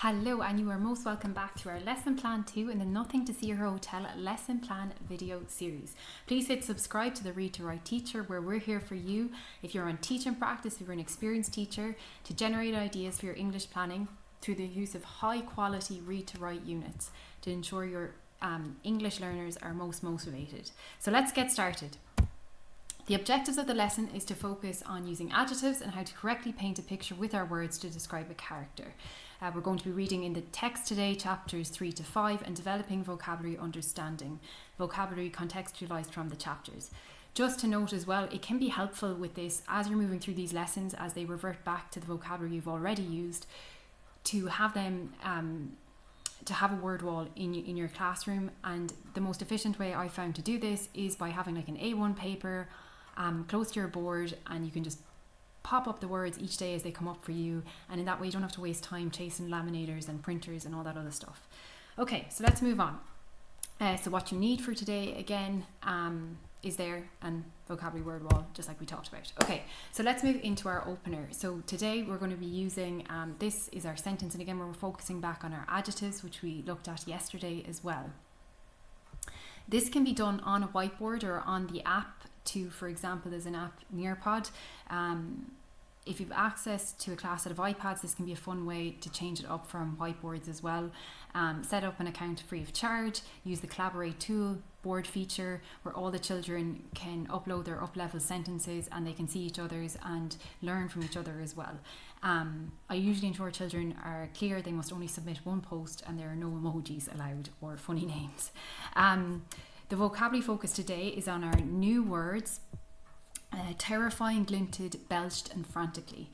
Hello, and you are most welcome back to our Lesson Plan 2 in the Nothing to See Your Hotel Lesson Plan video series. Please hit subscribe to the Read to Write Teacher, where we're here for you if you're on teaching practice, if you're an experienced teacher, to generate ideas for your English planning through the use of high quality read to write units to ensure your English learners are most motivated. So let's get started. The objectives of the lesson is to focus on using adjectives and how to correctly paint a picture with our words to describe a character. We're going to be reading in the text today, chapters 3 to 5, and developing vocabulary understanding, vocabulary contextualised from the chapters. Just to note as well, it can be helpful with this as you're moving through these lessons, as they revert back to the vocabulary you've already used, to have them to have a word wall in your classroom. And the most efficient way I found to do this is by having like an A1 paper close to your board, and you can just pop up the words each day as they come up for you, and in that way you don't have to waste time chasing laminators and printers and all that other stuff. Okay, so let's move on. So what you need for today again is there, and vocabulary word wall, just like we talked about. Okay, so let's move into our opener. So today we're going to be using this is our sentence, and again we're focusing back on our adjectives, which we looked at yesterday as well. This can be done on a whiteboard or on the app too. For example, there's an app, Nearpod. If you've access to a class set of iPads, this can be a fun way to change it up from whiteboards as well. Set up an account free of charge. Use the Collaborate tool board feature, where all the children can upload their up-level sentences and they can see each other's and learn from each other as well. I usually ensure children are clear they must only submit one post and there are no emojis allowed or funny names. The vocabulary focus today is on our new words: terrifying, glinted, belched and frantically.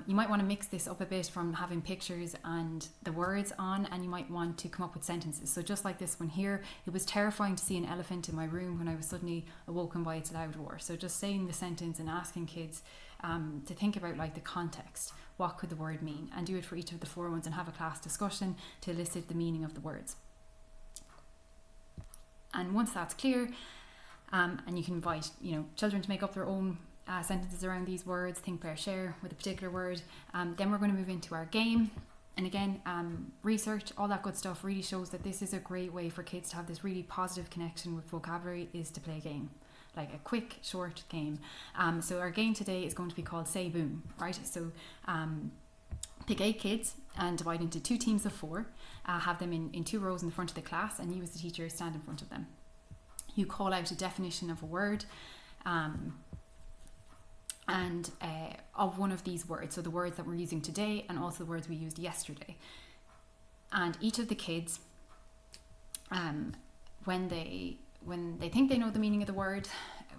You might want to mix this up a bit from having pictures and the words on, and you might want to come up with sentences. So just like this one here, it was terrifying to see an elephant in my room when I was suddenly awoken by its loud roar. So just saying the sentence and asking kids to think about like the context. What could the word mean? And do it for each of the four ones and have a class discussion to elicit the meaning of the words. And once that's clear, and you can invite children to make up their own sentences around these words, think, pair, share with a particular word. Then we're going to move into our game. And again, research, all that good stuff really shows that this is a great way for kids to have this really positive connection with vocabulary, is to play a game, like a quick, short game. So our game today is going to be called Say Boom, right? So pick 8 kids and divide into 2 teams of 4, have them in 2 rows in the front of the class, and you as the teacher stand in front of them. You call out a definition of a word and of one of these words, so the words that we're using today and also the words we used yesterday. And each of the kids, when they think they know the meaning of the word,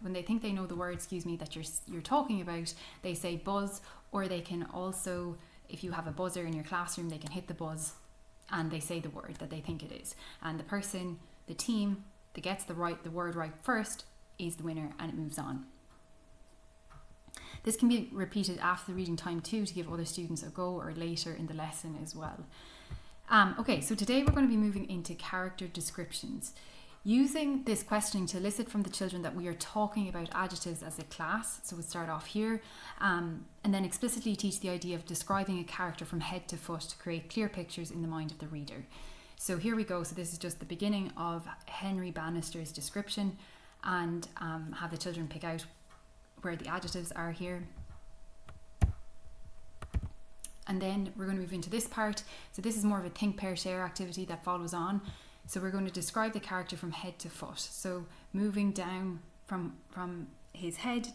when they think they know the word, that you're talking about, they say buzz, or they can also, if you have a buzzer in your classroom, they can hit the buzz and they say the word that they think it is. And the team that gets the word right first is the winner, and it moves on. This can be repeated after the reading time too, to give other students a go, or later in the lesson as well. Okay, so today we're going to be moving into character descriptions. Using this questioning to elicit from the children that we are talking about adjectives as a class. So we'll start off here and then explicitly teach the idea of describing a character from head to foot to create clear pictures in the mind of the reader. So here we go. So this is just the beginning of Henry Bannister's description, and have the children pick out where the adjectives are here. And then we're going to move into this part. So this is more of a think, pair, share activity that follows on. So we're going to describe the character from head to foot. So moving down from his head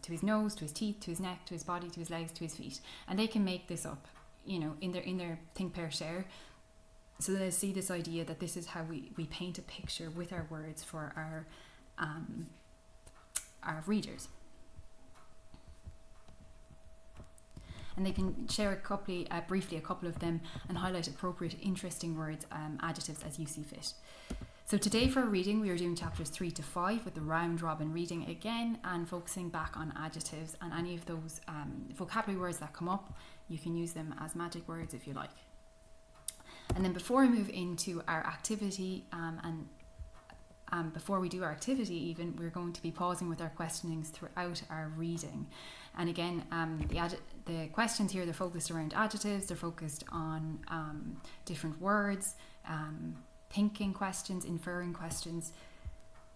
to his nose, to his teeth, to his neck, to his body, to his legs, to his feet. And they can make this up, in their think, pair, share. So they see this idea that this is how we paint a picture with our words for our readers. And they can share briefly a couple of them and highlight appropriate, interesting words, adjectives as you see fit. So today for our reading, we are doing chapters 3 to 5 with the round robin reading again, and focusing back on adjectives, and any of those vocabulary words that come up, you can use them as magic words if you like. And then before we move into our activity and before we do our activity even, we're going to be pausing with our questionings throughout our reading. And again, the questions here, they're focused around adjectives, they're focused on different words, thinking questions, inferring questions,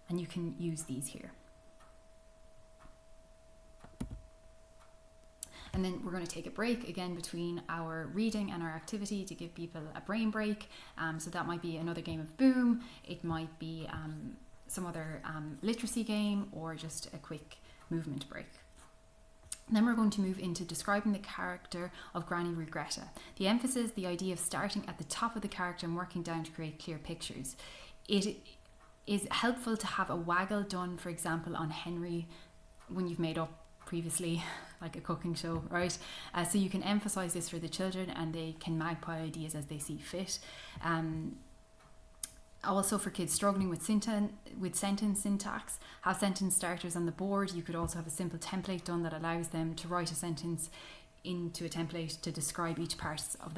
and you can use these here. And then we're going to take a break again between our reading and our activity to give people a brain break. So that might be another game of Boom, it might be some other literacy game, or just a quick movement break. And then we're going to move into describing the character of Granny Regretta. The emphasis, the idea of starting at the top of the character and working down to create clear pictures. It is helpful to have a waggle done, for example, on Henry when you've made up previously, like a cooking show, right? So you can emphasize this for the children, and they can magpie ideas as they see fit. Also for kids struggling with sentence syntax, have sentence starters on the board. You could also have a simple template done that allows them to write a sentence into a template to describe each part of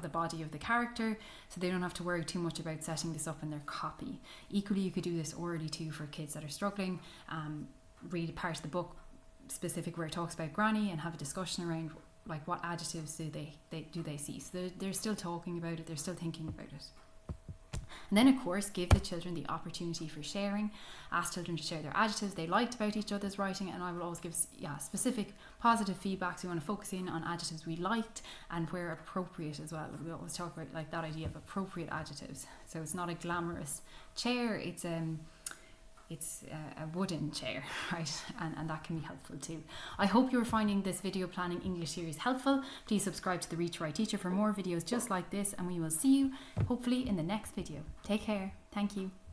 the body of the character, so they don't have to worry too much about setting this up in their copy. Equally, you could do this orally too for kids that are struggling. Read a part of the book specific where it talks about Granny and have a discussion around like what adjectives do they see. So they're still talking about it, they're still thinking about it. And then of course give the children the opportunity for sharing. Ask children to share their adjectives they liked about each other's writing, and I will always give specific positive feedback. So we want to focus in on adjectives we liked and where appropriate as well. We always talk about like that idea of appropriate adjectives. So it's not a glamorous chair, it's a wooden chair, right? And that can be helpful too. I hope you're finding this video planning English series helpful. Please subscribe to the Read to Write Teacher for more videos just like this, and we will see you hopefully in the next video. Take care. Thank you.